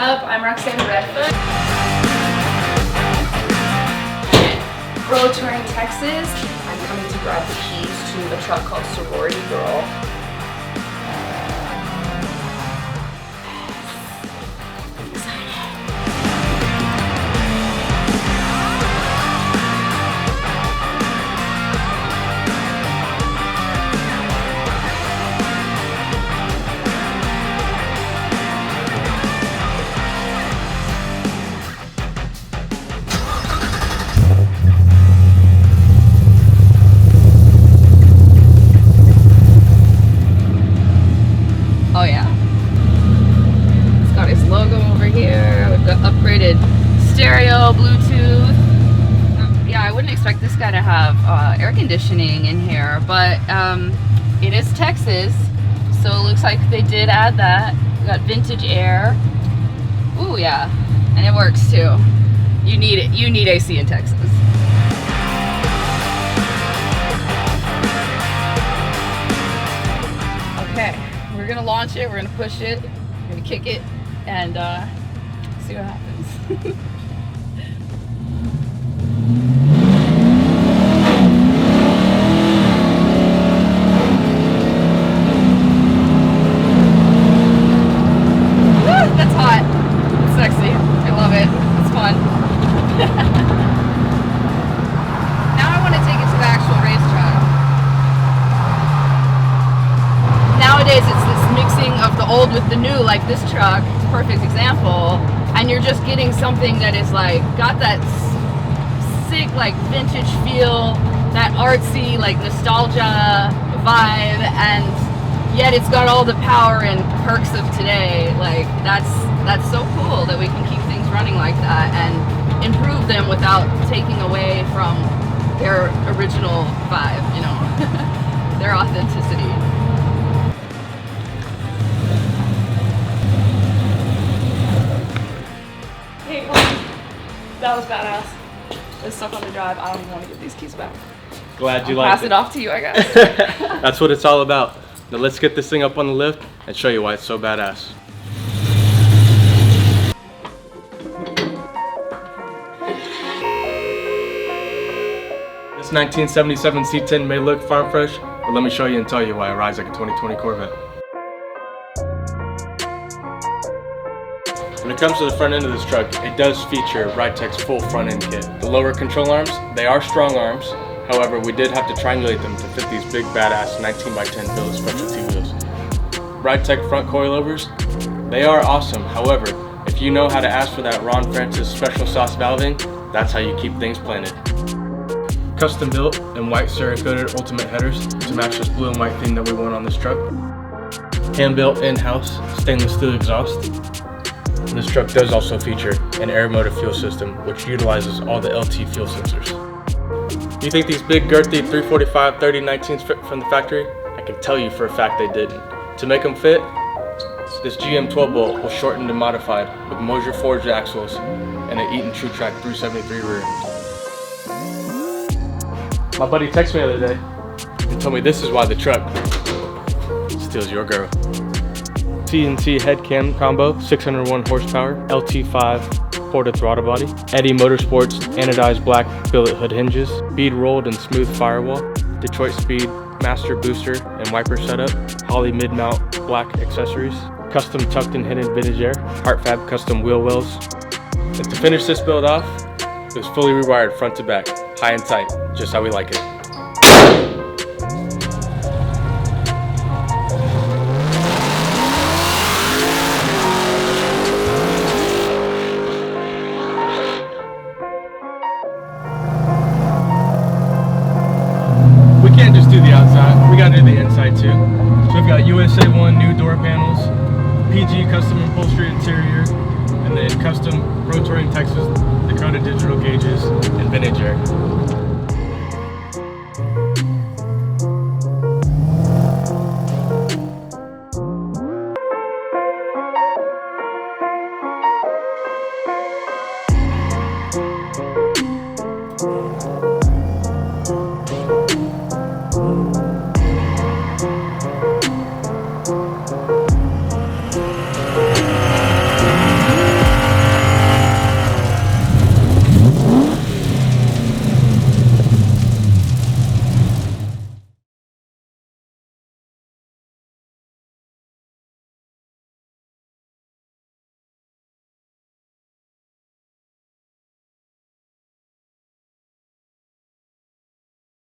up? I'm Roxanne Redfoot. Protouring Texas. I'm coming to grab the keys to a truck called Sorority Girl. I'm excited. Oh yeah, it's got its logo over here. We've got upgraded stereo, Bluetooth. Yeah, I wouldn't expect this guy to have air conditioning in here, but it is Texas, so it looks like they did add that. We got vintage air. Ooh yeah, and it works too. You need it. You need AC in Texas. Okay. We're gonna launch it, we're gonna push it, we're gonna kick it, and see what happens. Woo, that's hot. It's sexy. I love it. It's fun. Now I want to take it to the actual racetrack. Nowadays it's this mixing of the old with the new, like this truck. It's a perfect example, and you're just getting something that is like got that sick like vintage feel, that artsy like nostalgia vibe, and yet it's got all the power and perks of today. Like that's so cool that we can keep things running like that and improve them without taking away from their original vibe, you know. Their authenticity. That was badass. It's stuck on the drive. I don't even want to get these keys back. Glad you liked it. Pass it off to you, I guess. That's what it's all about. Now let's get this thing up on the lift and show you why it's so badass. This 1977 C10 may look farm fresh, but let me show you and tell you why it rides like a 2020 Corvette. When it comes to the front end of this truck, it does feature Ridetech's full front end kit. The lower control arms, they are strong arms. However, we did have to triangulate them to fit these big badass 19x10 Billet Specialty wheels. Ridetech front coilovers, they are awesome. However, if you know how to ask for that Ron Francis special sauce valving, that's how you keep things planted. Custom built and white Cerakoted ultimate headers to match this blue and white theme that we want on this truck. Hand built in-house stainless steel exhaust. This truck does also feature an air motor fuel system which utilizes all the LT fuel sensors. You think these big girthy 345 3019s fit from the factory? I can tell you for a fact they didn't. To make them fit, this GM 12 bolt was shortened and modified with Mosier forged axles and an Eaton True Track 373 rear. My buddy texted me the other day and told me this is why the truck steals your girl. C&C head cam combo, 601 horsepower, LT5 Porta throttle body, Eddy Motorsports anodized black billet hood hinges, bead rolled and smooth firewall, Detroit Speed master booster and wiper setup, Holley mid-mount black accessories, custom tucked and hidden vintage air, Hart Fab custom wheel wells. And to finish this build off, it was fully rewired front to back, high and tight, just how we like it. We can't just do the outside, we gotta do the inside too. So we've got USA 1 new door panels, PG custom upholstery interior, and then custom Protouring Texas Dakota Digital gauges and vintage air.